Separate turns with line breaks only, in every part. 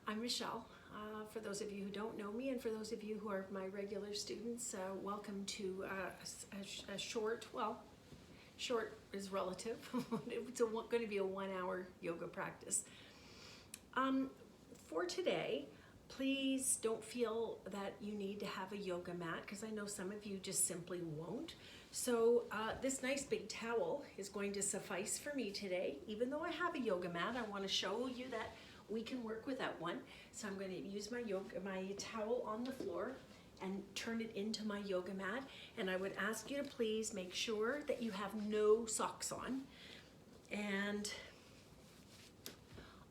I'm Michelle. For those of you who don't know me, and for those of you who are my regular students, welcome to a short, well, short is relative. It's going to be a 1 hour yoga practice. For today, please don't feel that you need to have a yoga mat, because I know some of you just simply won't. So this nice big towel is going to suffice for me today. Even though I have a yoga mat, I want to show you that we can work without one. So I'm going to use my towel on the floor and turn it into my yoga mat. And I would ask you to please make sure that you have no socks on. And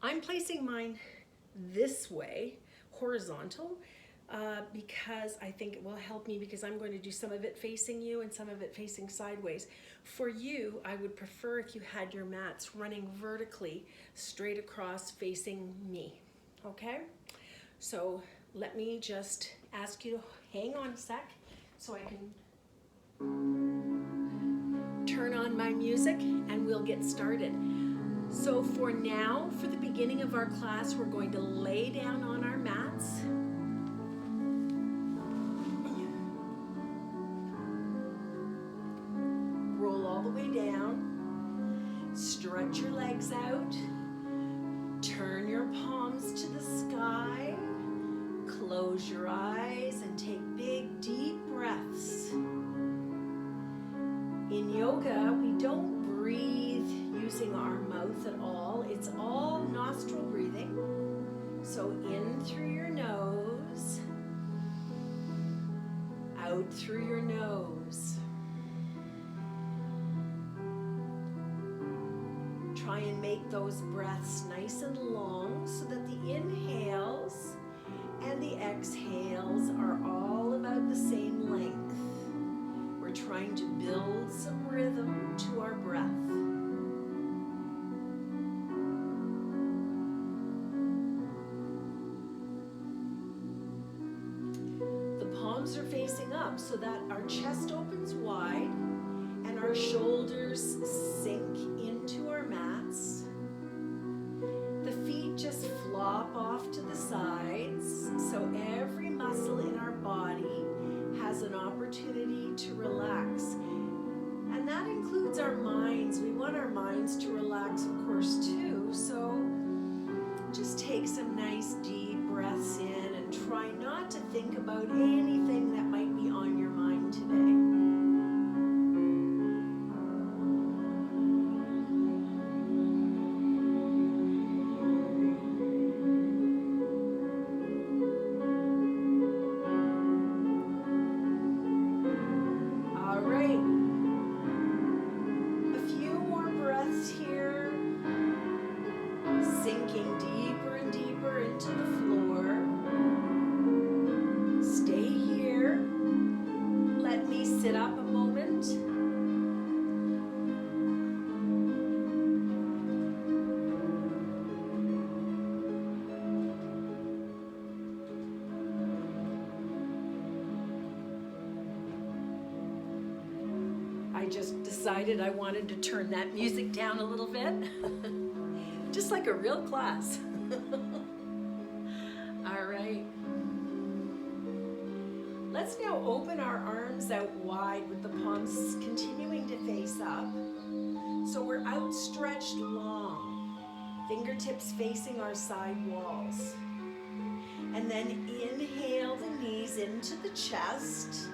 I'm placing mine this way, horizontal, because I think it will help me, because I'm going to do some of it facing you and some of it facing sideways. For you, I would prefer if you had your mats running vertically straight across facing me, okay? So let me just ask you to hang on a sec so I can turn on my music and we'll get started. So for now, for the beginning of our class, we're going to lay down on our mats. Roll all the way down. Stretch your legs out. Turn your palms to the sky. Close your eyes and take big, deep breaths. In yoga, we don't breathe using our mouth at all. It's all nostril breathing. So in through your nose, out through your nose. Try and make those breaths nice and long so that the inhales and the exhales are all about the same length. We're trying to build some rhythm to our breath. The palms are facing up so that our chest opens wide and our shoulders sink into our mats. The feet just flop off to the sides, so every muscle in our body has an opportunity to relax. And that includes our minds. We want our minds to relax, of course, too. So just take some nice deep breaths in and try not to think about anything that might be on your mind today. I just decided I wanted to turn that music down a little bit, just like a real class. All right. Let's now open our arms out wide with the palms continuing to face up. So we're outstretched long, fingertips facing our side walls. And then inhale the knees into the chest.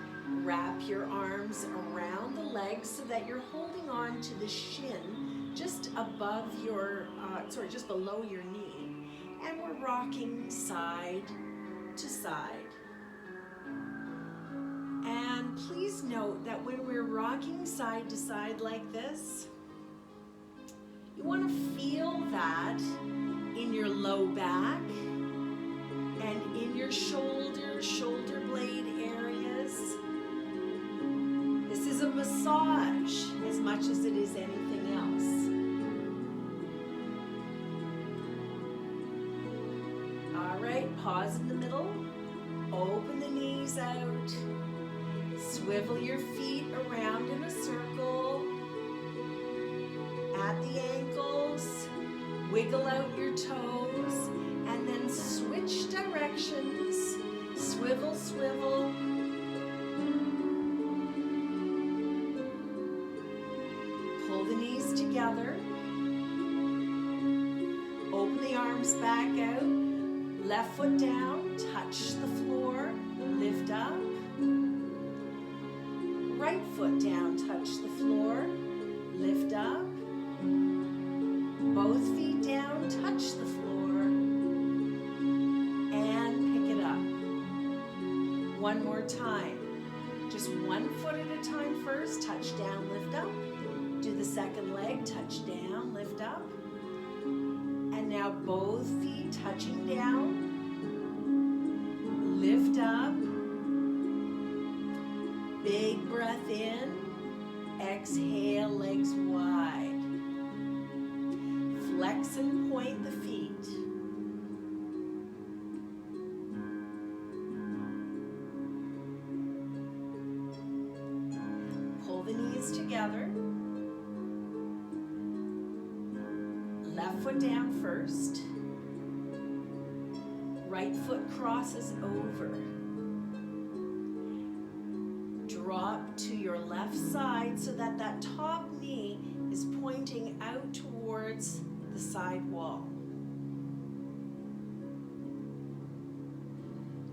Wrap your arms around the legs so that you're holding on to the shin just above your, just below your knee. And we're rocking side to side. And please note that when we're rocking side to side like this, you want to feel that in your low back and in your shoulder blade areas. This is a massage as much as it is anything else. All right, pause in the middle. Open the knees out. Swivel your feet around in a circle. At the ankles, wiggle out your toes And then switch directions. Swivel, swivel. Pull the knees together. Open the arms back out. Left foot down, touch the floor, lift up. Right foot down, touch the floor, lift up. Both feet down, touch the floor, and pick it up. One more time. Just one foot at a time first, touch down, lift up. Do the second leg, touch down, lift up. And now both feet touching down. Lift up. Big breath in. Exhale, legs wide. Flex and point the feet. Pull the knees together. Left foot down first. Right foot crosses over. Drop to your left side so that that top knee is pointing out towards the side wall.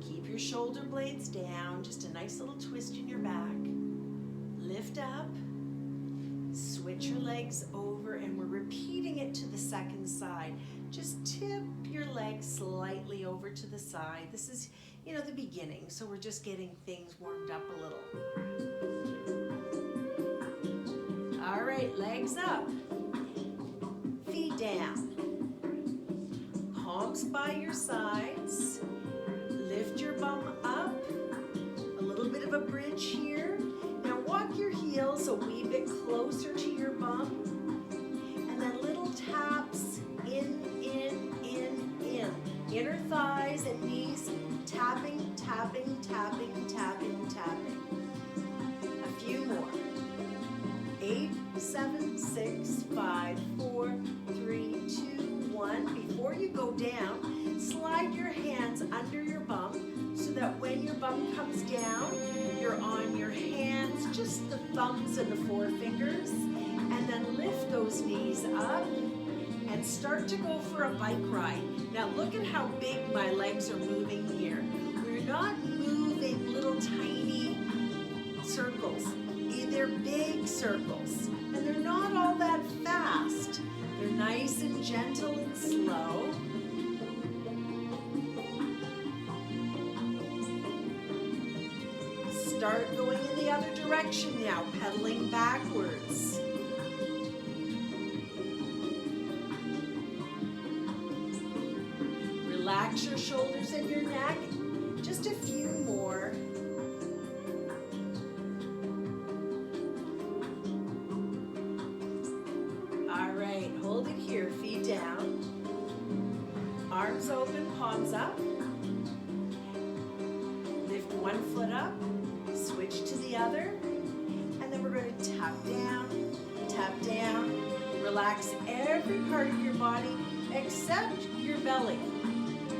Keep your shoulder blades down, just a nice little twist in your back. Lift up, switch your legs over, and we're repeating it to the second side. Just tip your legs slightly over to the side. This is, the beginning, so we're just getting things warmed up a little. All right, legs up, feet down, palms by your sides, lift your bum up, a little bit of a bridge here. Now walk your heels a wee bit closer to your bum, and then little taps in. Inner thighs and knees tapping, tapping, tapping, tapping, tapping. A few more. 8, 7, 6, 5, 4, 3, 2, 1. Before you go down, slide your hands under your bum so that when your bum comes down, you're on your hands, just the thumbs and the forefingers, and then lift those knees up and start to go for a bike ride. Now look at how big my legs are moving here. We're not moving little tiny circles. They're big circles, and they're not all that fast. They're nice and gentle and slow. Start going in the other direction now, pedaling backwards. Relax your shoulders and your neck. Just a few more. All right, hold it here, feet down. Arms open, palms up. Lift one foot up, switch to the other, and then we're going to tap down. Relax every part of your body except your belly.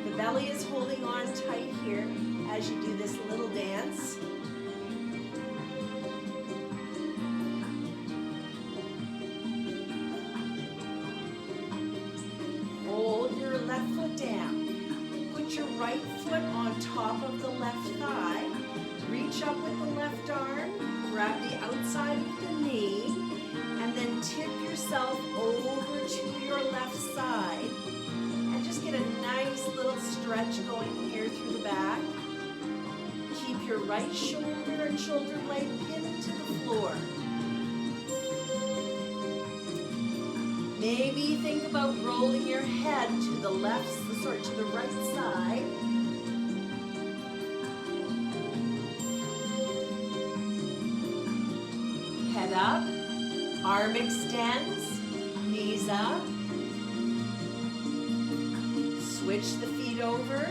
The belly is holding on tight here as you do this little dance. Hold your left foot down. Put your right foot on top of the left thigh. Reach up with the left arm. Grab the outside of the knee. And then tip yourself over to your left side. Just get a nice little stretch going here through the back. Keep your right shoulder and shoulder blade pinned to the floor. Maybe think about rolling your head to the to the right side. Head up, arm extends, knees up. Switch the feet over.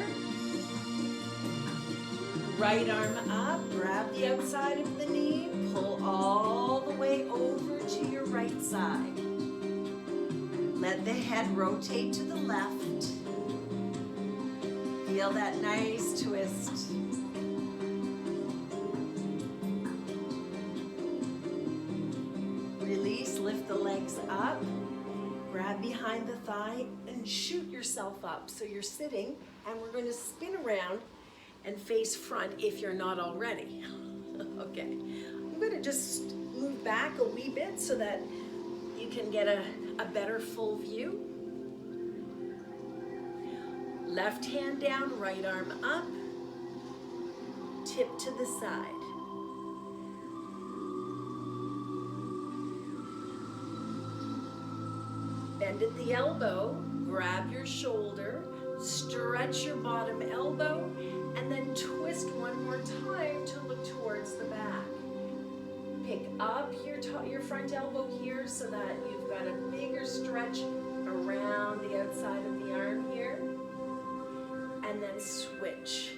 Right arm up, grab the outside of the knee, pull all the way over to your right side. Let the head rotate to the left. Feel that nice twist. Release, lift the legs up, grab behind the thigh and shoot yourself up. So you're sitting and we're going to spin around and face front if you're not already. Okay, I'm going to just move back a wee bit so that you can get a better full view. Left hand down, right arm up, tip to the side. Bend at the elbow, grab your shoulder, stretch your bottom elbow, and then twist one more time to look towards the back. Pick up your front elbow here so that you've got a bigger stretch around the outside of the arm here. And then switch.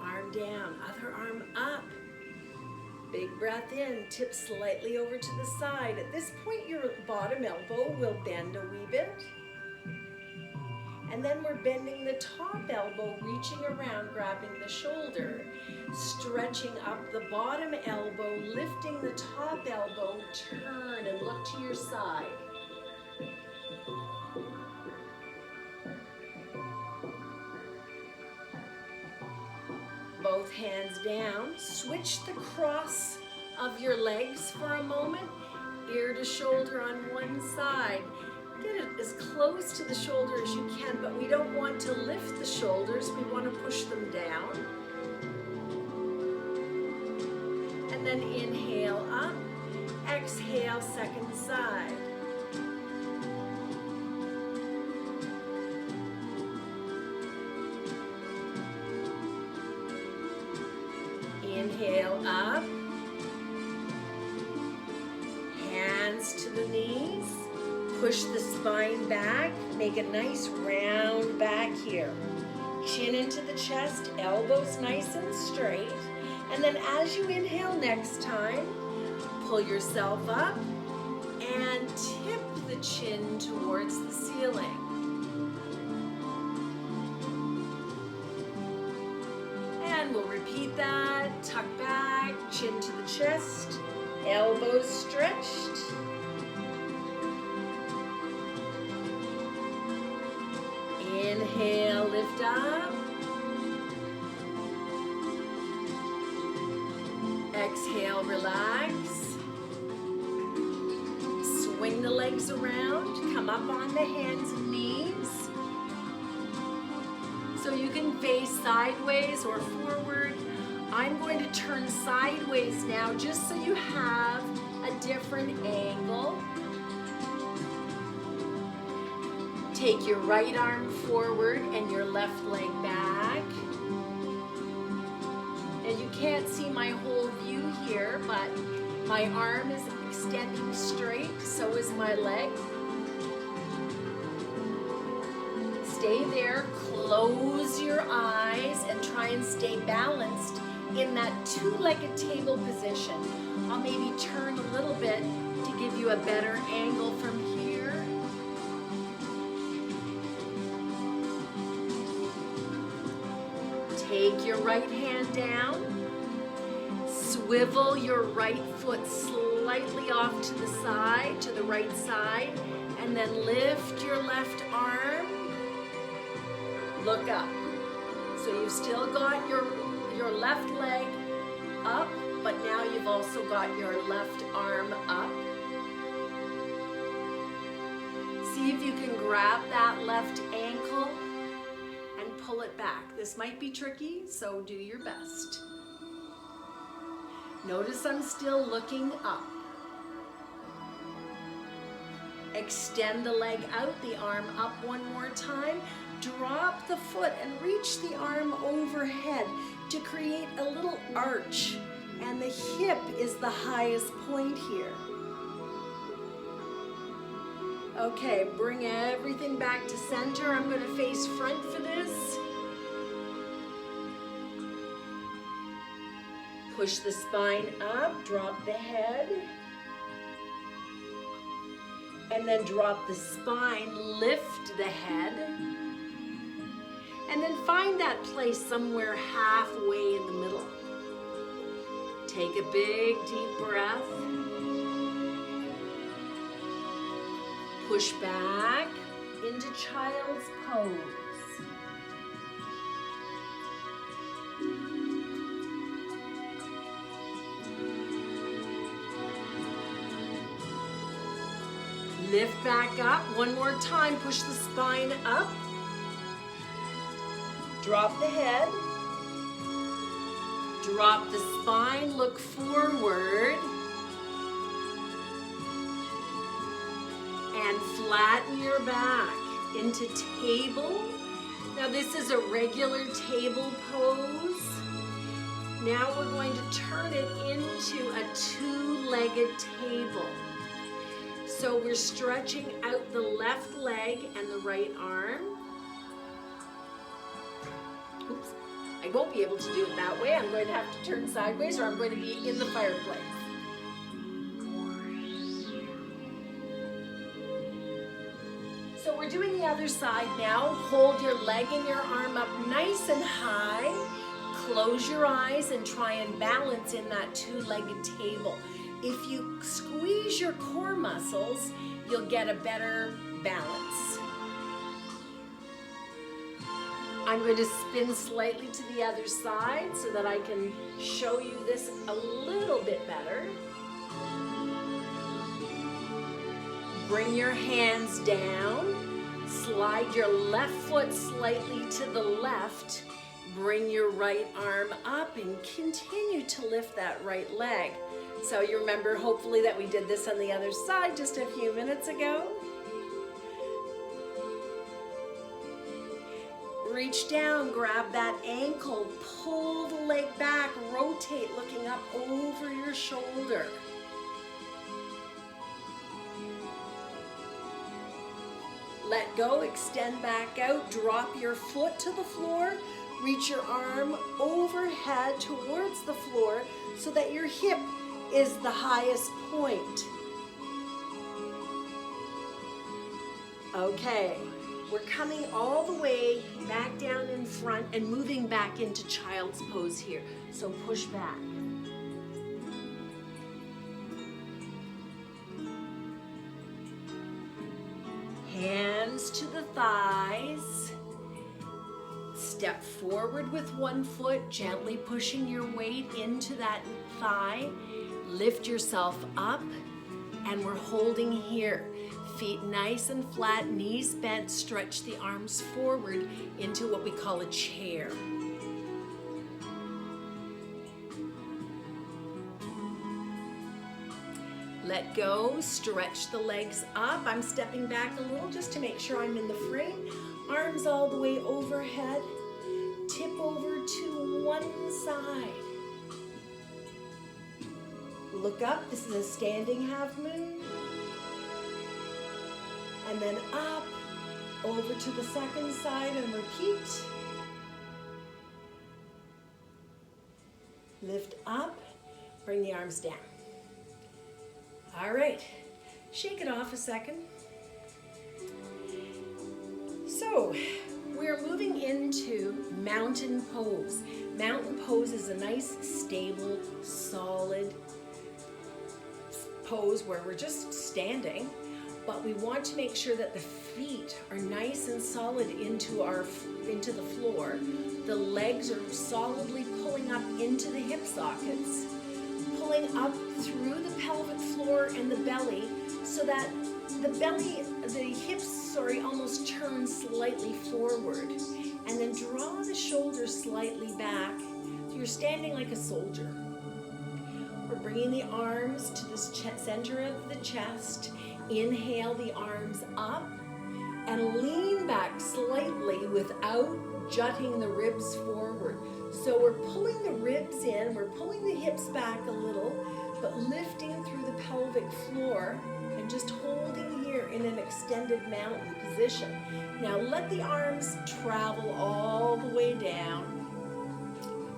Arm down, other arm up. Big breath in, tip slightly over to the side. At this point, your bottom elbow will bend a wee bit. And then we're bending the top elbow, reaching around, grabbing the shoulder, stretching up the bottom elbow, lifting the top elbow, turn and look to your side. Both hands down, switch the cross of your legs for a moment, ear to shoulder on one side. Get it as close to the shoulder as you can, but we don't want to lift the shoulders, we want to push them down. And then inhale up, exhale second side. Inhale up, hands to the knees, push the spine back, make a nice round back here. Chin into the chest, elbows nice and straight. And then as you inhale next time, pull yourself up and tip the chin towards the ceiling. And we'll repeat that. Tuck back, chin to the chest, elbows stretched. Inhale, lift up. Exhale, relax. Swing the legs around, come up on the hands and knees. So you can face sideways or forward. I'm going to turn sideways now just so you have a different angle. Take your right arm forward and your left leg back. And you can't see my whole view here, but my arm is extending straight, so is my leg. Stay there, close your eyes, and try and stay balanced in that two-legged table position. I'll maybe turn a little bit to give you a better angle from here. Take your right hand down, swivel your right foot slightly off to the side, to the right side, and then lift your left arm. Look up. So you've still got your left leg up, but now you've also got your left arm up. See if you can grab that left ankle and pull it back. This might be tricky, so do your best. Notice I'm still looking up. Extend the leg out, the arm up one more time. Drop the foot and reach the arm overhead to create a little arch. And the hip is the highest point here. Okay, bring everything back to center. I'm going to face front for this. Push the spine up, drop the head. And then drop the spine, lift the head. And then find that place somewhere halfway in the middle. Take a big deep breath. Push back into child's pose. Lift back up. One more time. Push the spine up. Drop the head. Drop the spine. Look forward. And flatten your back into table. Now this is a regular table pose. Now we're going to turn it into a two-legged table. So we're stretching out the left leg and the right arm. Oops, I won't be able to do it that way. I'm going to have to turn sideways or I'm going to be in the fireplace. So we're doing the other side now. Hold your leg and your arm up nice and high. Close your eyes and try and balance in that two-legged table. If you squeeze your core muscles, you'll get a better balance. I'm going to spin slightly to the other side so that I can show you this a little bit better. Bring your hands down. Slide your left foot slightly to the left. Bring your right arm up and continue to lift that right leg. So you remember hopefully that we did this on the other side just a few minutes ago. Reach down, grab that ankle, pull the leg back, rotate looking up over your shoulder. Let go, extend back out, drop your foot to the floor, reach your arm overhead towards the floor so that your hip is the highest point. Okay, we're coming all the way back down in front and moving back into child's pose here. So push back. Hands to the thighs. Step forward with one foot, gently pushing your weight into that thigh. Lift yourself up, and we're holding here. Feet nice and flat, knees bent, stretch the arms forward into what we call a chair. Let go, stretch the legs up. I'm stepping back a little just to make sure I'm in the frame. Arms all the way overhead. Tip over to one side. Look up, this is a standing half moon. And then up, over to the second side and repeat. Lift up, bring the arms down. All right, shake it off a second. So, we're moving into mountain pose. Mountain pose is a nice, stable, solid pose where we're just standing, but we want to make sure that the feet are nice and solid into the floor. The legs are solidly pulling up into the hip sockets, pulling up through the pelvic floor and the belly so that the hips, almost turn slightly forward. And then draw the shoulders slightly back so you're standing like a soldier. We're bringing the arms to the center of the chest. Inhale the arms up and lean back slightly without jutting the ribs forward. So we're pulling the ribs in, we're pulling the hips back a little, but lifting through the pelvic floor and just holding here in an extended mountain position. Now let the arms travel all the way down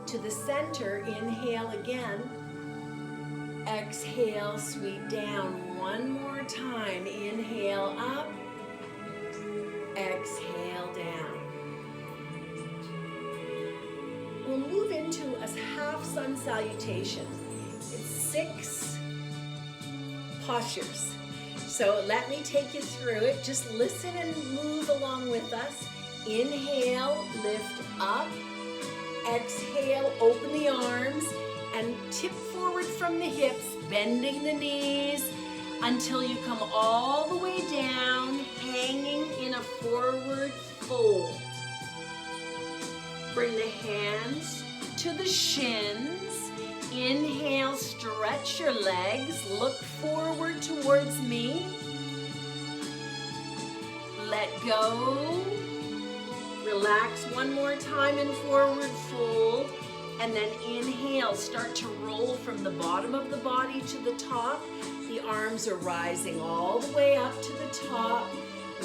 to the center. Inhale again. Exhale, sweep down one more time. Inhale up. Exhale down. we'll move into a half sun salutation. It's 6 postures. So let me take you through it. Just listen and move along with us. Inhale, lift up. Exhale, open the arms and tip forward from the hips, bending the knees until you come all the way down, hanging in a forward fold. Bring the hands to the shins. Inhale, stretch your legs. Look forward towards me. Let go. Relax one more time in forward fold. And then inhale, start to roll from the bottom of the body to the top. The arms are rising all the way up to the top,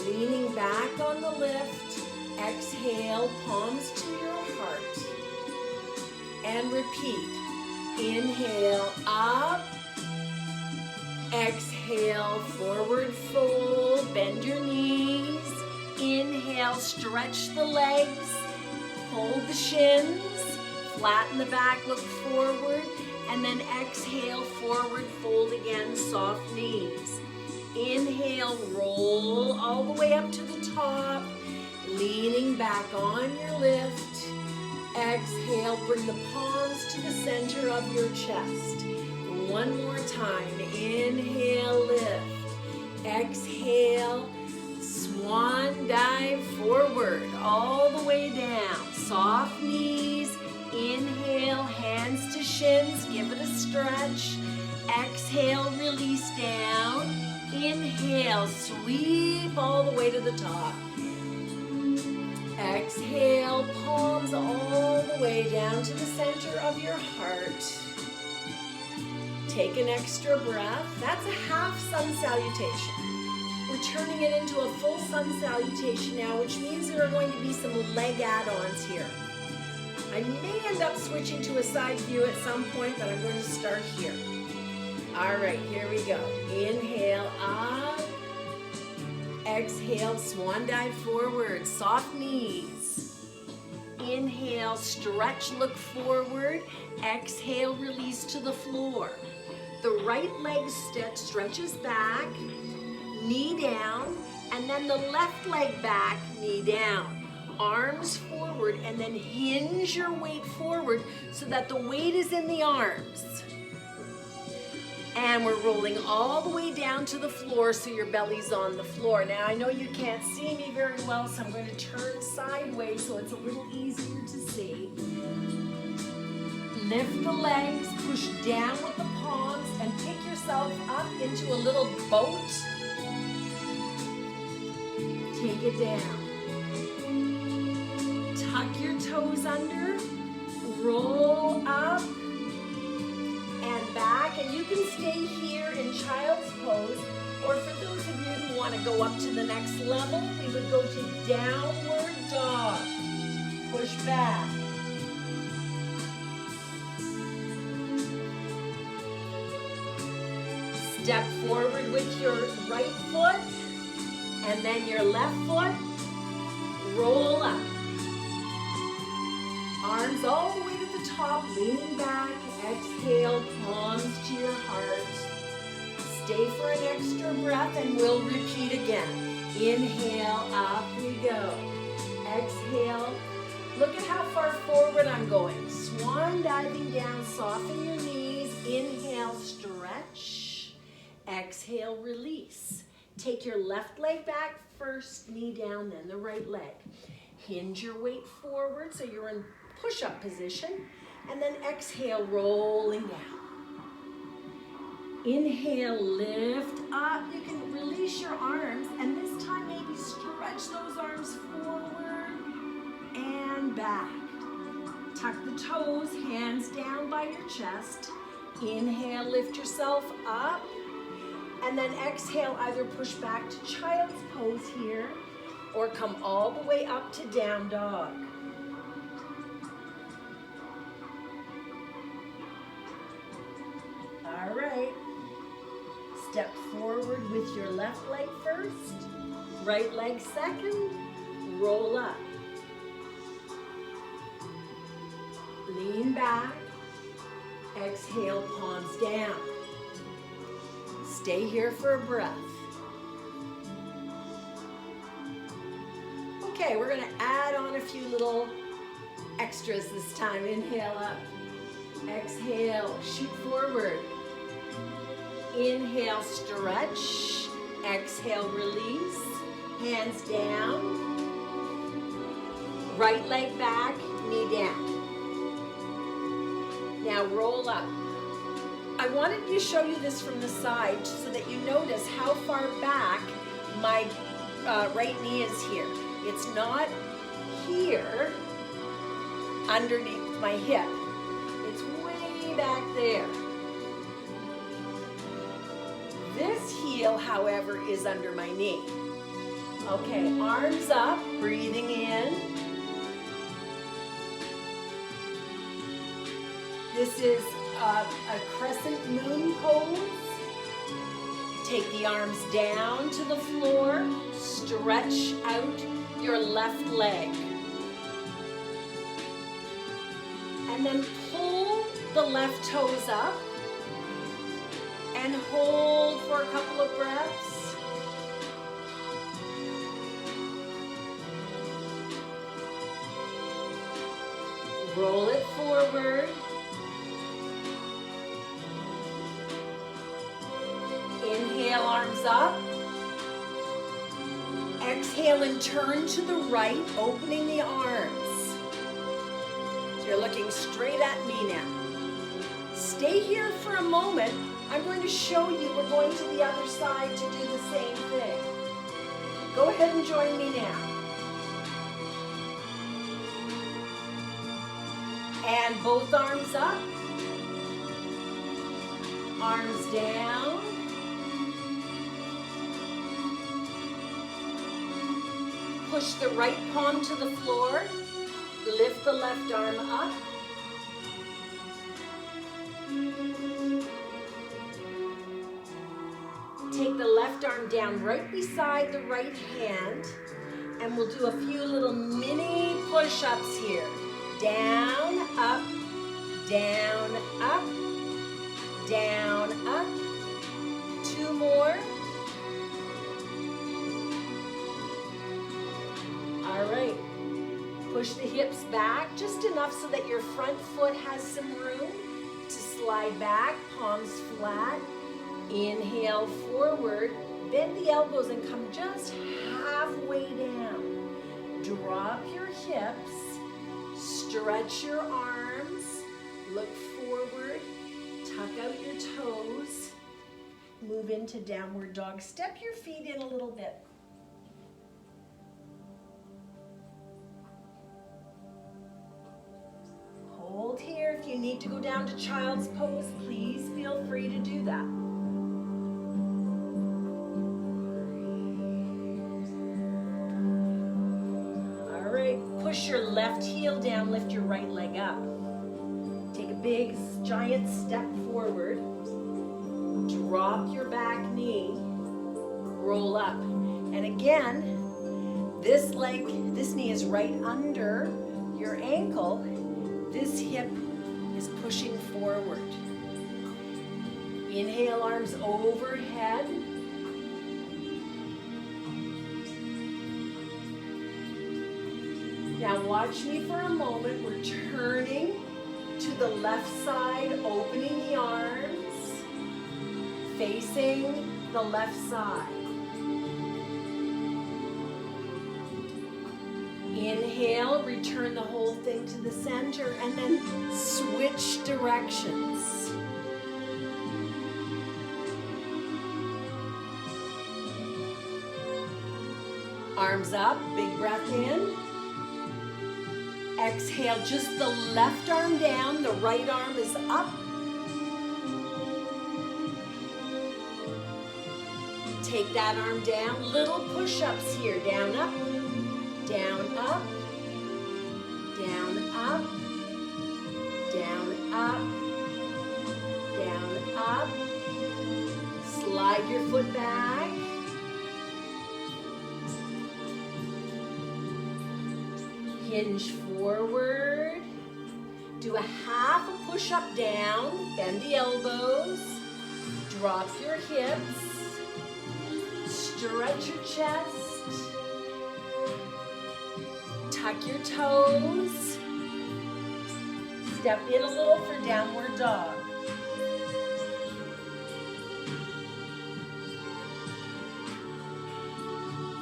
leaning back on the lift. Exhale, palms to your heart. And repeat. Inhale, up. Exhale, forward fold, bend your knees. Inhale, stretch the legs, hold the shins, flatten the back, look forward, and then exhale, forward fold again, soft knees. Inhale, roll all the way up to the top, leaning back on your lift. Exhale, bring the palms to the center of your chest. One more time, inhale, lift. Exhale, swan dive forward, all the way down. Soft knees, inhale, hands to shins, give it a stretch. Exhale, release down. Inhale, sweep all the way to the top. Exhale, palms all the way down to the center of your heart. Take an extra breath. That's a half sun salutation. We're turning it into a full sun salutation now, which means there are going to be some leg add-ons here. I may end up switching to a side view at some point, but I'm going to start here. All right, here we go. Inhale, up. Exhale, swan dive forward, soft knees. Inhale, stretch, look forward. Exhale, release to the floor. The right leg stretches back, knee down, and then the left leg back, knee down. Arms forward, and then hinge your weight forward so that the weight is in the arms. And we're rolling all the way down to the floor so your belly's on the floor. Now, I know you can't see me very well, so I'm going to turn sideways so it's a little easier to see. Lift the legs, push down with the palms, and pick yourself up into a little boat. Take it down. Tuck your toes under, roll up and back, and you can stay here in child's pose, or for those of you who want to go up to the next level, we would go to downward dog. Push back. Step forward with your right foot, and then your left foot, roll up. Arms all the way to the top, leaning back. Exhale, palms to your heart. Stay for an extra breath and we'll repeat again. Inhale, up we go. Exhale. Look at how far forward I'm going. Swan diving down, soften your knees. Inhale, stretch. Exhale, release. Take your left leg back first, knee down, then the right leg. Hinge your weight forward so you're in push-up position, and then exhale, rolling down. Inhale, lift up. You can release your arms, and this time maybe stretch those arms forward and back. Tuck the toes, hands down by your chest. Inhale, lift yourself up, and then exhale, either push back to child's pose here, or come all the way up to down dog. All right. Step forward with your left leg first, right leg second, roll up. Lean back. Exhale, palms down. Stay here for a breath. Okay, we're gonna add on a few little extras this time. Inhale up. Exhale, shoot forward. Inhale, stretch. Exhale, release. Hands down. Right leg back, knee down. Now roll up. I wanted to show you this from the side so that you notice how far back my right knee is here. It's not here underneath my hip. It's way back there. This heel, however, is under my knee. Okay, arms up, breathing in. This is a crescent moon pose. Take the arms down to the floor. Stretch out your left leg. And then pull the left toes up and hold for a couple of breaths. Roll it forward. Inhale, arms up. Exhale and turn to the right, opening the arms. So you're looking straight at me now. Stay here for a moment. I'm going to show you, we're going to the other side to do the same thing. Go ahead and join me now. And both arms up. Arms down. Push the right palm to the floor. Lift the left arm up. Take the left arm down right beside the right hand, and we'll do a few little mini push-ups here. Down, up, down, up, down, up. 2 more. All right. Push the hips back just enough so that your front foot has some room to slide back, palms flat. Inhale forward, bend the elbows and come just halfway down. Drop your hips, stretch your arms, look forward, tuck out your toes, move into downward dog. Step your feet in a little bit. Hold here. If you need to go down to child's pose, please feel free to do that. All right, push your left heel down, lift your right leg up. Take a big, giant step forward. Drop your back knee, roll up. And again, this knee is right under your ankle. This hip is pushing forward. Inhale, arms overhead. Now watch me for a moment. We're turning to the left side, opening the arms, facing the left side. Inhale, return the whole thing to the center, and then switch directions. Arms up, big breath in. Exhale, just the left arm down, the right arm is up. Take that arm down, little push-ups here, down, up. Down, up, down, up, down, up, down, up. Slide your foot back. Hinge forward. Do a half a push-up down, bend the elbows, drop your hips, stretch your chest, tuck your toes, step in a little for downward dog.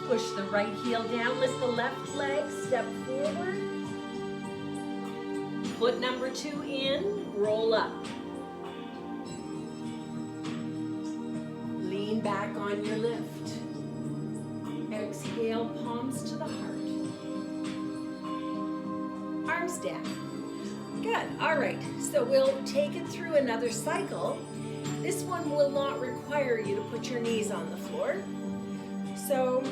Push the right heel down, lift the left leg, step forward. Foot number 2 in, roll up. Lean back on your lift. Exhale, palms to the heart. Arms down. Good, all right, so we'll take it through another cycle. This one will not require you to put your knees on the floor. So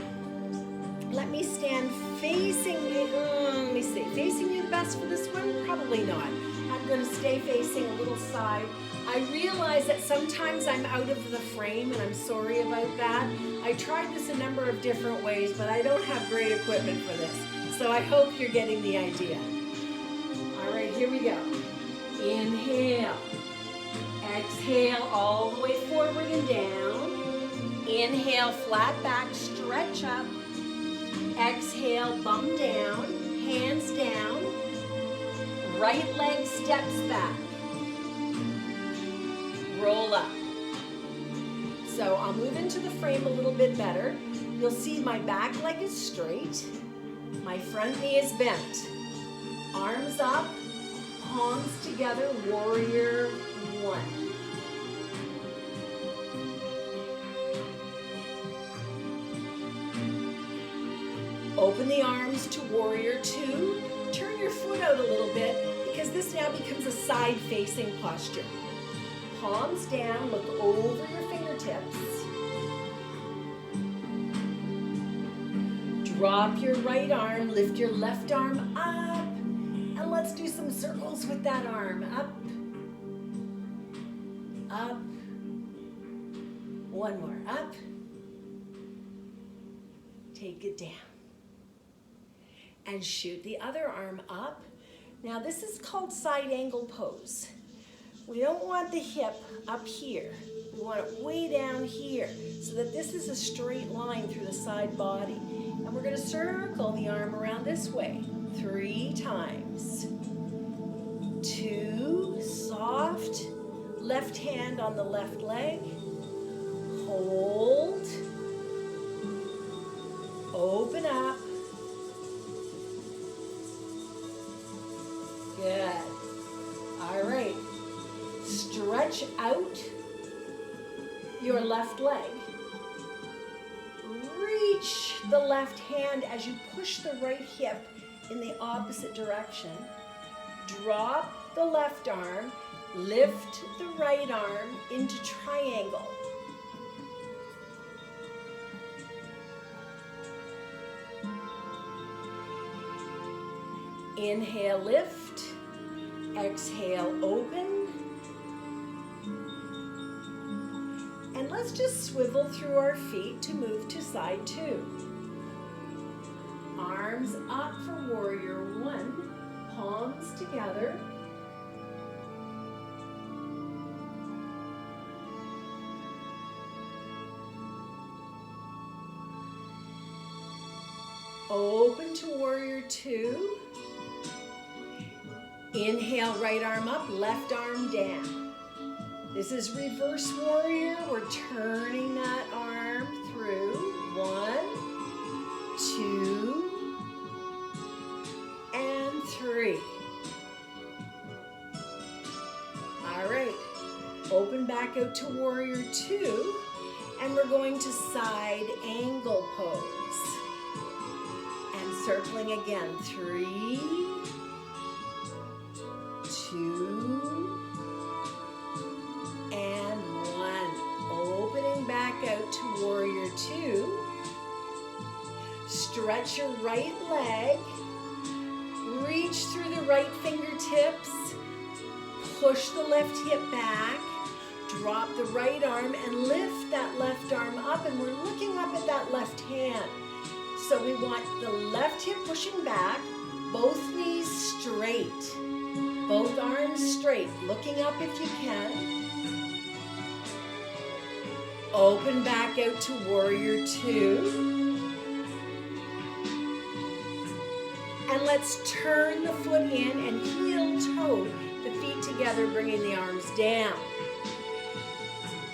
let me stand facing you. Let me see, facing you the best for this one? Probably not. I'm going to stay facing a little side. I realize that sometimes I'm out of the frame, and I'm sorry about that. I tried this a number of different ways, but I don't have great equipment for this. So I hope you're getting the idea. All right, here we go. Inhale. Exhale all the way forward and down. Inhale, flat back, stretch up. Exhale, bum down, hands down. Right leg steps back. Roll up. So I'll move into the frame a little bit better. You'll see my back leg is straight. My front knee is bent. Arms up, palms together, warrior 1. Open the arms to warrior 2. Turn your foot out a little bit because this now becomes a side-facing posture. Palms down, look over your fingertips. Drop your right arm, lift your left arm up, and let's do some circles with that arm. Up, up, one more, up, take it down. And shoot the other arm up. Now this is called side angle pose. We don't want the hip up here. We want it way down here so that this is a straight line through the side body. And we're going to circle the arm around this way 3 times. 2, soft, left hand on the left leg. Hold. Open up. Good. All right. Stretch out your left leg. Reach the left hand as you push the right hip in the opposite direction. Drop the left arm. Lift the right arm into triangle. Inhale, lift. Exhale, open. And let's just swivel through our feet to move to side 2. Arms up for warrior 1. Palms together. Open to warrior 2. Inhale, right arm up, left arm down. This is reverse warrior. We're turning that arm through. 1, 2, and 3. All right, open back out to warrior 2, and we're going to side angle pose. And circling again, 3, 2, and 1. Opening back out to warrior 2. Stretch your right leg. Reach through the right fingertips. Push the left hip back. Drop the right arm and lift that left arm up, and we're looking up at that left hand. So we want the left hip pushing back, both knees straight. Both arms straight, looking up if you can. Open back out to warrior two. And let's turn the foot in and heel toe the feet together, bringing the arms down.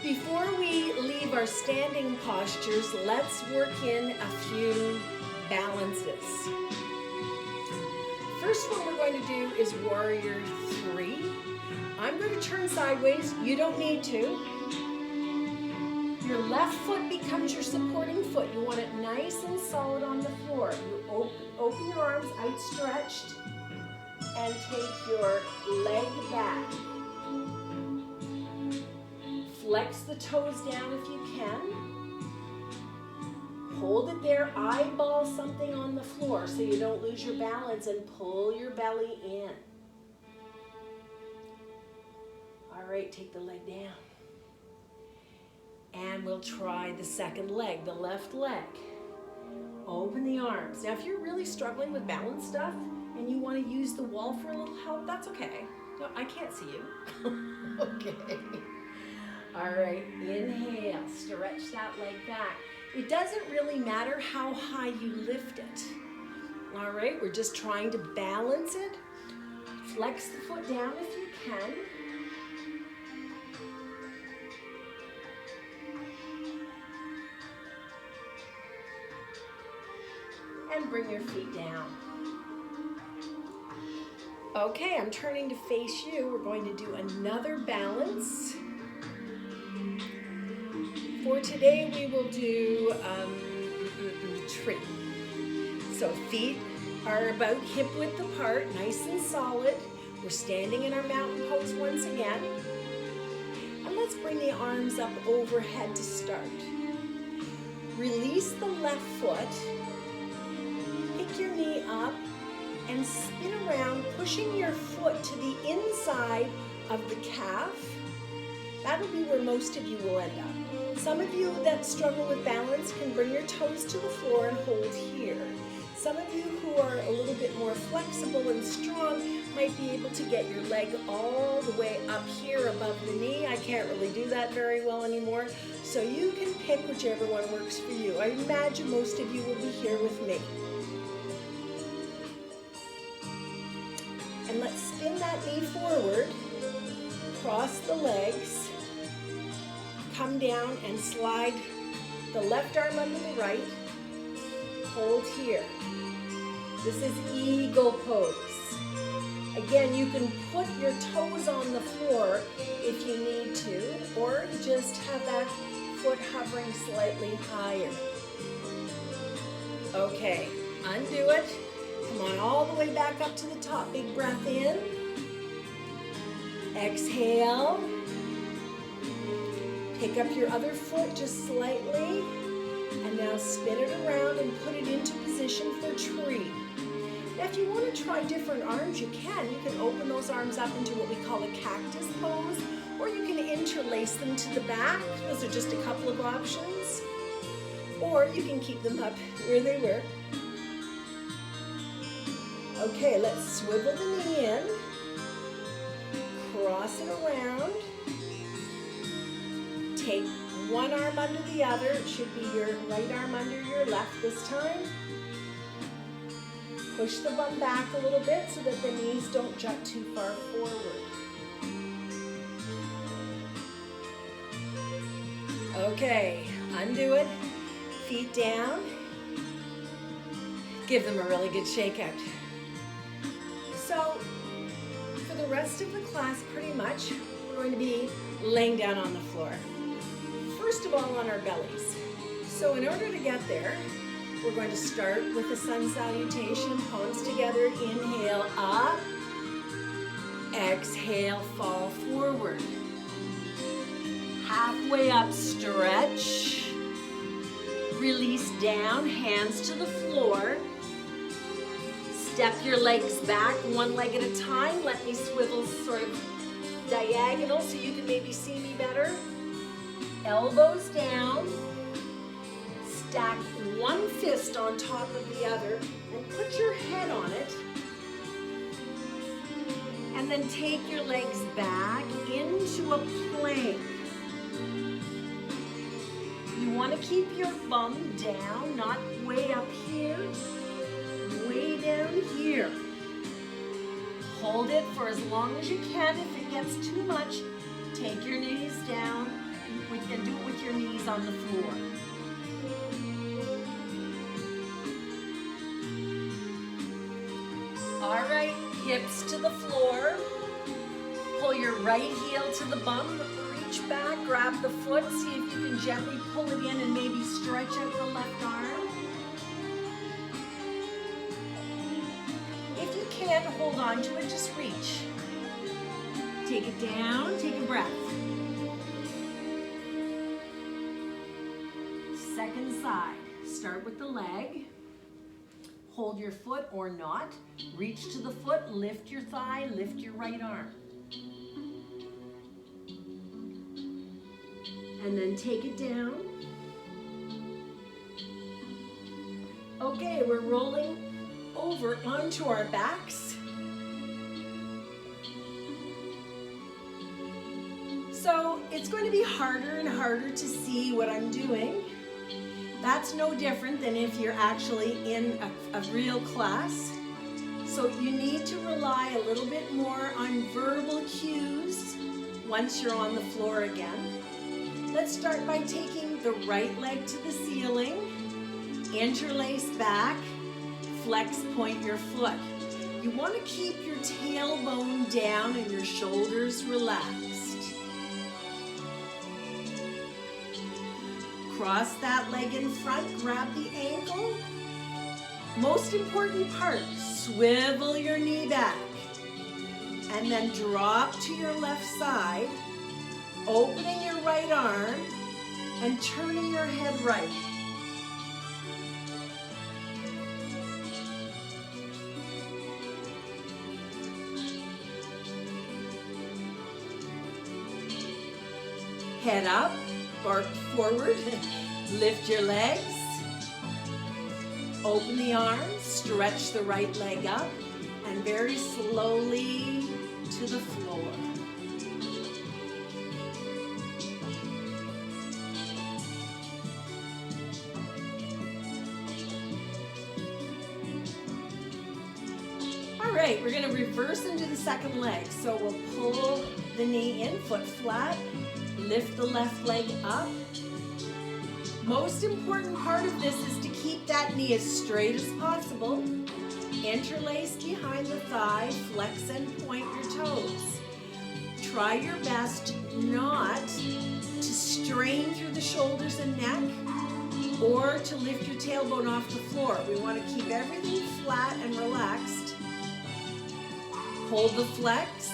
Before we leave our standing postures, let's work in a few balances. First one we're going to do is warrior three. I'm going to turn sideways. You don't need to. Your left foot becomes your supporting foot. You want it nice and solid on the floor. You open your arms outstretched and take your leg back. Flex the toes down if you can. Hold it there, eyeball something on the floor so you don't lose your balance, and pull your belly in. All right, take the leg down. And we'll try the second leg, the left leg. Open the arms. Now, if you're really struggling with balance stuff and you want to use the wall for a little help, that's okay. No, I can't see you. Okay. All right, inhale, stretch that leg back. It doesn't really matter how high you lift it. All right, we're just trying to balance it. Flex the foot down if you can. And bring your feet down. Okay, I'm turning to face you. We're going to do another balance. For today, we will do tree. So feet are about hip width apart, nice and solid. We're standing in our mountain pose once again. And let's bring the arms up overhead to start. Release the left foot. Pick your knee up and spin around, pushing your foot to the inside of the calf. That'll be where most of you will end up. Some of you that struggle with balance can bring your toes to the floor and hold here. Some of you who are a little bit more flexible and strong might be able to get your leg all the way up here above the knee. I can't really do that very well anymore. So you can pick whichever one works for you. I imagine most of you will be here with me. And let's spin that knee forward, cross the legs, come down and slide the left arm under the right, hold here. This is eagle pose. Again, you can put your toes on the floor if you need to, or just have that foot hovering slightly higher. Okay, undo it. Come on all the way back up to the top. Big breath in. Exhale. Pick up your other foot just slightly. And now spin it around and put it into position for tree. Now if you want to try different arms, you can. You can open those arms up into what we call a cactus pose, or you can interlace them to the back. Those are just a couple of options. Or you can keep them up where they were. Okay, let's swivel the knee in, cross it around, take one arm under the other. It should be your right arm under your left this time. Push the bum back a little bit so that the knees don't jut too far forward. Okay, undo it, feet down. Give them a really good shake out. So, for the rest of the class, pretty much, we're going to be laying down on the floor. First of all, on our bellies. So in order to get there, we're going to start with a sun salutation, palms together, inhale up, exhale, fall forward. Halfway up, stretch, release down, hands to the floor. Step your legs back, one leg at a time. Let me swivel sort of diagonal so you can maybe see me better. Elbows down. Stack one fist on top of the other and put your head on it. And And then take your legs back into a plank. You want to keep your bum down, not way up here, way down here. Hold it for as long as you can. If it gets too much, take your knees down and do it with your knees on the floor. All right, hips to the floor. Pull your right heel to the bum. Reach back, grab the foot. See if you can gently pull it in and maybe stretch out the left arm. If you can't hold on to it, just reach. Take it down, take a breath. Second side. Start with the leg. Hold your foot or not. Reach to the foot, lift your thigh, lift your right arm. And then take it down. Okay, we're rolling over onto our backs. So it's going to be harder and harder to see what I'm doing. That's no different than if you're actually in a real class. So you need to rely a little bit more on verbal cues once you're on the floor again. Let's start by taking the right leg to the ceiling, interlace back, flex, point your foot. You want to keep your tailbone down and your shoulders relaxed. Cross that leg in front, grab the ankle. Most important part, swivel your knee back. And then drop to your left side, opening your right arm and turning your head right. Head up or forward, lift your legs, open the arms, stretch the right leg up, and very slowly to the floor. All right, we're going to reverse into the second leg. So we'll pull the knee in, foot flat, lift the left leg up. Most important part of this is to keep that knee as straight as possible. Interlace behind the thigh, flex and point your toes. Try your best not to strain through the shoulders and neck or to lift your tailbone off the floor. We want to keep everything flat and relaxed. Hold the flex,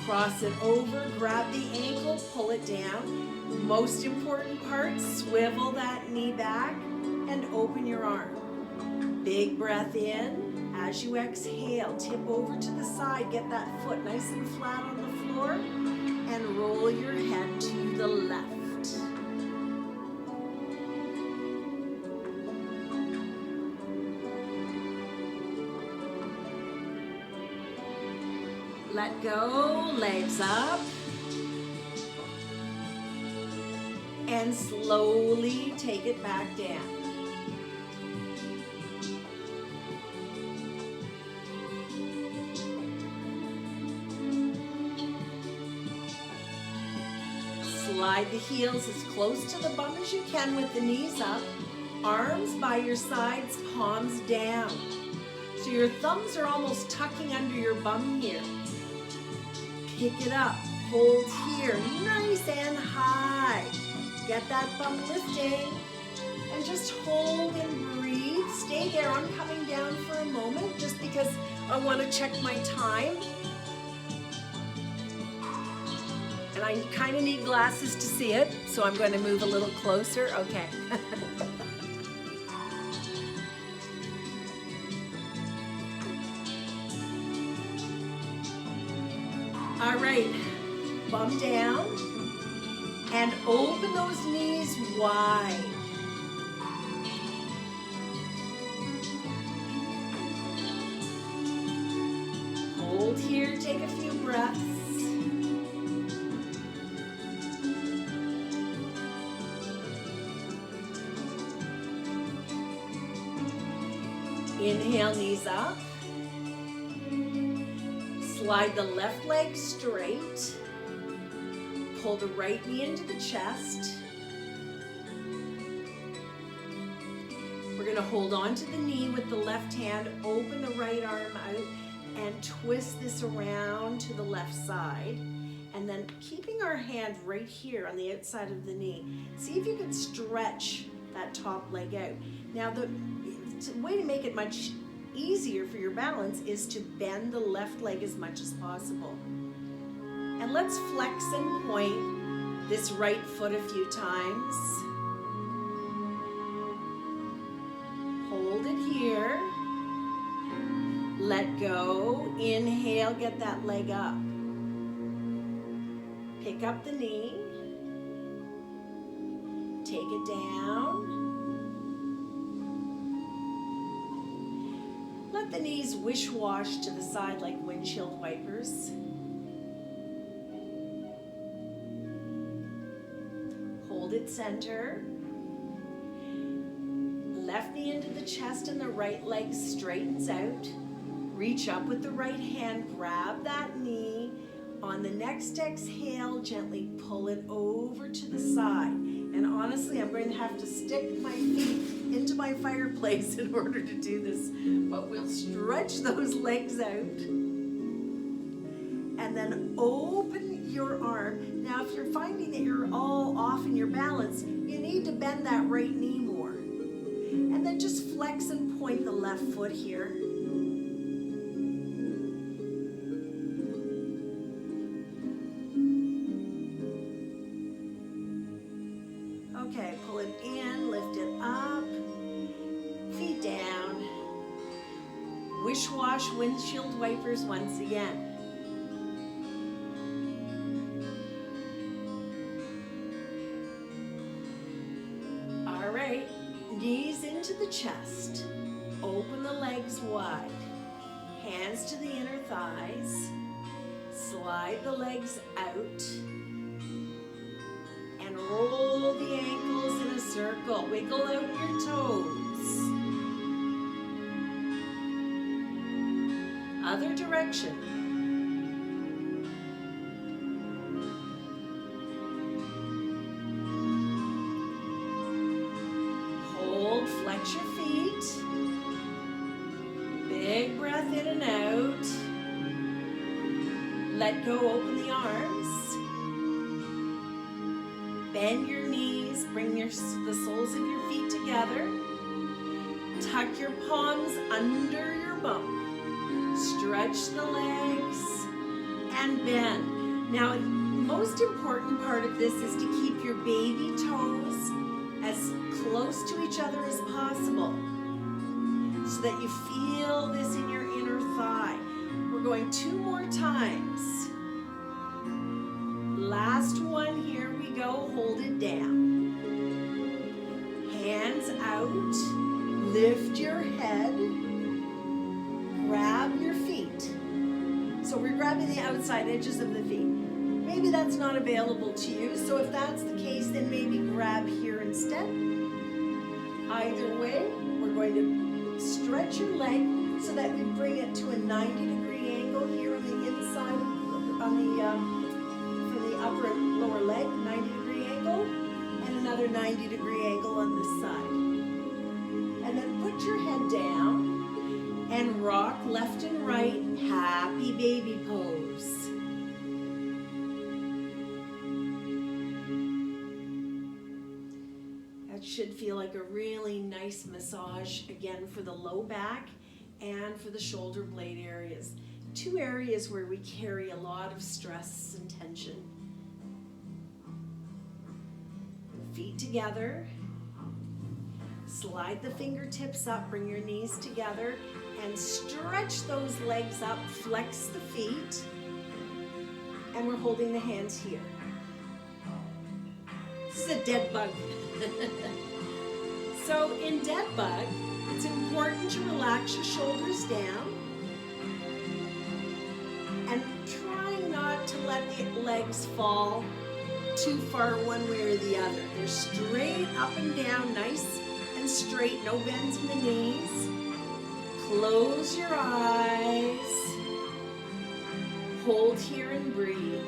cross it over, grab the ankle, pull it down. Most important part, swivel that knee back and open your arm. Big breath in. As you exhale, tip over to the side, get that foot nice and flat on the floor, and roll your head to the left. Let go, legs up. And slowly take it back down. Slide the heels as close to the bum as you can with the knees up. Arms by your sides, palms down. So your thumbs are almost tucking under your bum here. Pick it up, hold here, nice and high. Get that bum lifting and just hold and breathe. Stay there. I'm coming down for a moment just because I want to check my time. And I kind of need glasses to see it, so I'm going to move a little closer. Okay. All right, bum down. And open those knees wide. Hold here, take a few breaths. Inhale, knees up. Slide the left leg straight. Pull the right knee into the chest. We're going to hold on to the knee with the left hand, open the right arm out, and twist this around to the left side. And then keeping our hand right here on the outside of the knee, see if you can stretch that top leg out. Now, the way to make it much easier for your balance is to bend the left leg as much as possible. And let's flex and point this right foot a few times. Hold it here. Let go. Inhale, get that leg up. Pick up the knee. Take it down. Let the knees wish-wash to the side like windshield wipers. Hold it center. Left knee into the chest and the right leg straightens out. Reach up with the right hand, grab that knee. On the next exhale, gently pull it over to the side. And honestly, I'm going to have to stick my feet into my fireplace in order to do this. But we'll stretch those legs out. And then open your arm. Now, if you're finding that you're all off in your balance, you need to bend that right knee more. And then just flex and point the left foot here. Okay, pull it in, lift it up, feet down. Wish-wash windshield wipers once again. All right, knees into the chest. Open the legs wide. Hands to the inner thighs. Slide the legs out. And roll the ankles in a circle. Wiggle out your toes. Other direction. Hold, flex your feet. Big breath in and out. Let go, open the arms. Bend your knees, bring the soles of your feet together. Tuck your palms under your bum. Stretch the legs and bend. Now, the most important part of this is to keep your baby toes as close to each other as possible so that you feel this in your inner thigh. We're going 2 more times. Last one, here we go, hold it down. Hands out, lift your head, grab your feet. So we're grabbing the outside edges of the feet. Maybe that's not available to you, so if that's the case, then maybe grab here instead. Either way, we're going to stretch your leg so that we bring it to a 90-degree angle here on the inside, from the upper and lower leg, 90-degree angle, and another 90-degree angle on this side. And then put your head down and rock left and right, happy baby pose. That should feel like a really nice massage, again, for the low back and for the shoulder blade areas. 2 areas where we carry a lot of stress and tension. Feet together. Slide the fingertips up, bring your knees together, and stretch those legs up, flex the feet, and we're holding the hands here. This is a dead bug. So in dead bug, it's important to relax your shoulders down. legs fall too far one way or the other. They're straight up and down, nice and straight, no bends in the knees. Close your eyes. Hold here and breathe.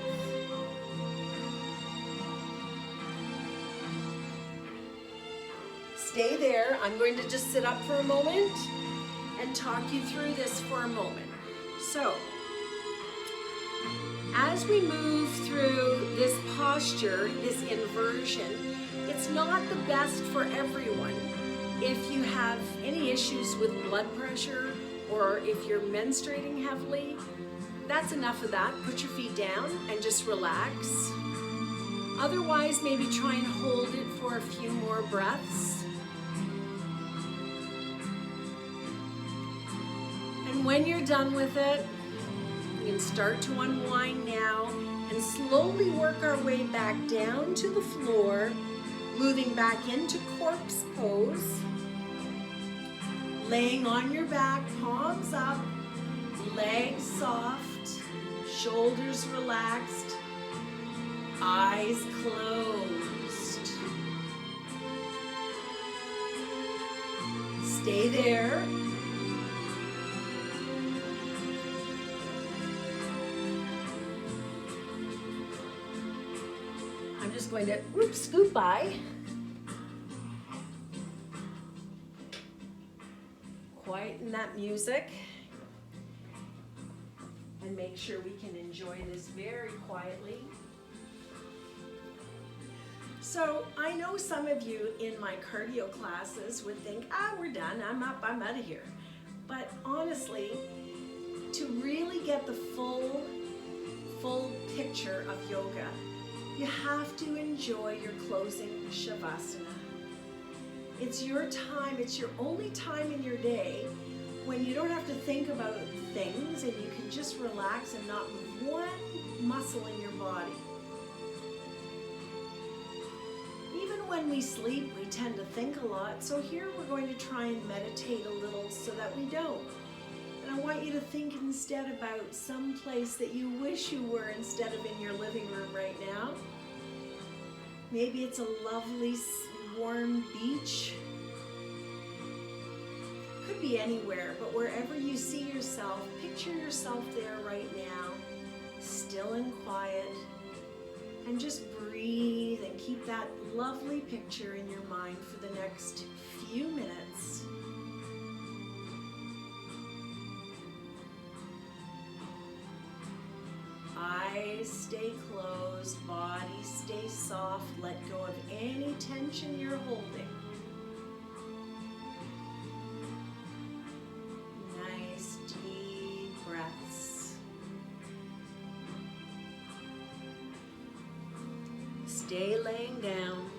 Stay there. I'm going to just sit up for a moment and talk you through this for a moment. So, as we move through this posture, this inversion, it's not the best for everyone. If you have any issues with blood pressure or if you're menstruating heavily, that's enough of that. Put your feet down and just relax. Otherwise, maybe try and hold it for a few more breaths. And when you're done with it, you can start to unwind now and slowly work our way back down to the floor, moving back into corpse pose, laying on your back, palms up, legs soft, shoulders relaxed, eyes closed. Stay there. I'm just going to scoot by. Quieten that music and make sure we can enjoy this very quietly. So I know some of you in my cardio classes would think, we're done, I'm up, I'm out of here. But honestly, to really get the full picture of yoga, you have to enjoy your closing Shavasana. It's your time, it's your only time in your day when you don't have to think about things and you can just relax and not move one muscle in your body. Even when we sleep, we tend to think a lot, so here we're going to try and meditate a little so that we don't. And I want you to think instead about some place that you wish you were instead of in your living room right now. Maybe it's a lovely warm beach. Could be anywhere, but wherever you see yourself, picture yourself there right now, still and quiet, and just breathe and keep that lovely picture in your mind for the next few minutes. Eyes stay closed, body stay soft, let go of any tension you're holding. Nice deep breaths. Stay laying down.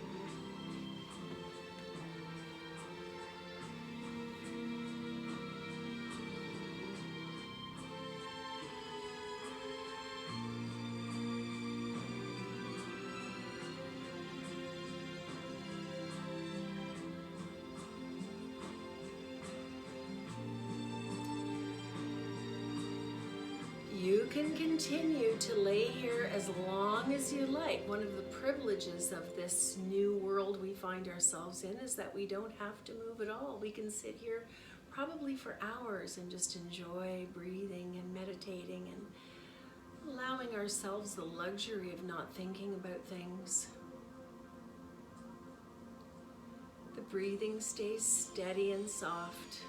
You can continue to lay here as long as you like. One of the privileges of this new world we find ourselves in is that we don't have to move at all. We can sit here probably for hours and just enjoy breathing and meditating and allowing ourselves the luxury of not thinking about things. The breathing stays steady and soft.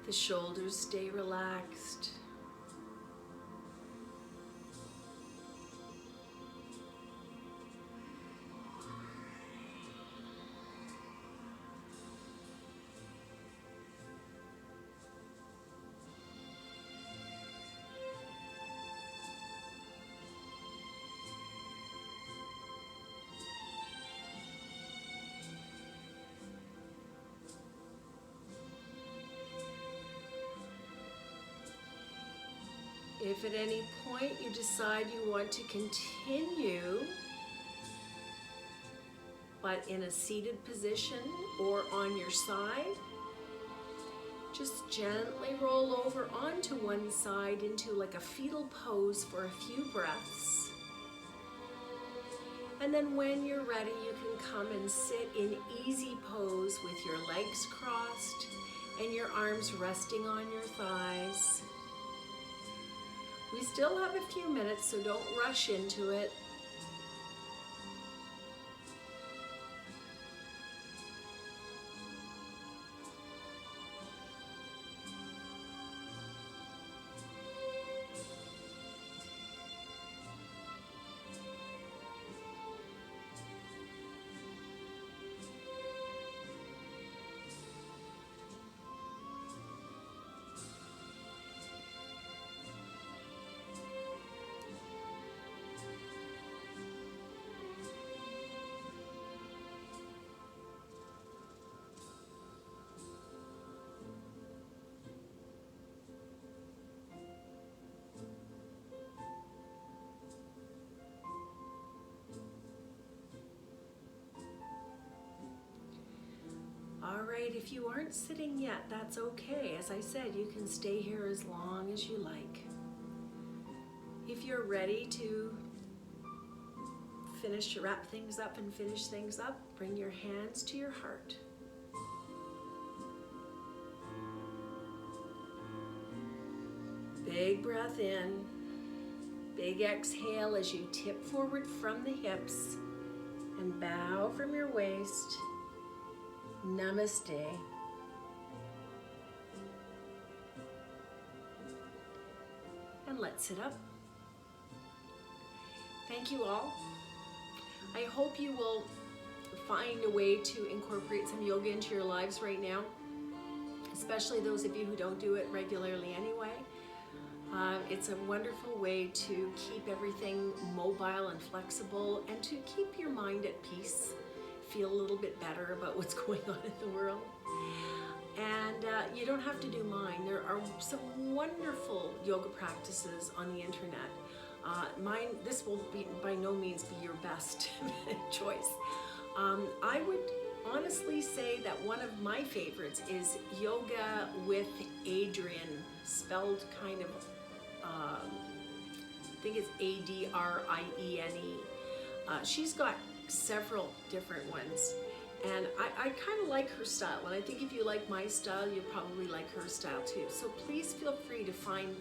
The shoulders stay relaxed. If at any point you decide you want to continue, but in a seated position or on your side, Just gently roll over onto one side into like a fetal pose for a few breaths. And then when you're ready, you can come and sit in easy pose with your legs crossed and your arms resting on your thighs. We still have a few minutes, so don't rush into it. All right, if you aren't sitting yet, that's okay. As I said, you can stay here as long as you like. If you're ready to wrap things up and finish things up, bring your hands to your heart. Big breath in, big exhale as you tip forward from the hips and bow from your waist. Namaste. And let's sit up. Thank you all. I hope you will find a way to incorporate some yoga into your lives right now, especially those of you who don't do it regularly anyway. It's a wonderful way to keep everything mobile and flexible and to keep your mind at peace. Feel a little bit better about what's going on in the world. And you don't have to do mine. There are some wonderful yoga practices on the internet. This will be, by no means be your best choice. I would honestly say that one of my favorites is Yoga with Adriene, spelled kind of, I think it's Adriene. She's got several different ones, and I kind of like her style, and I think if you like my style, you'll probably like her style too. So please feel free to find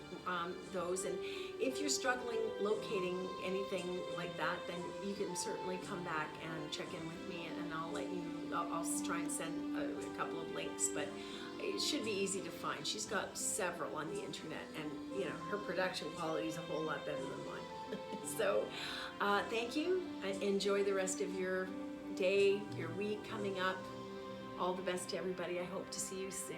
those, and if you're struggling locating anything like that, then you can certainly come back and check in with me, and I'll try and send a couple of links, but it should be easy to find. She's got several on the internet, and you know, her production quality is a whole lot better than mine. So thank you. Enjoy the rest of your day, your week coming up. All the best to everybody. I hope to see you soon.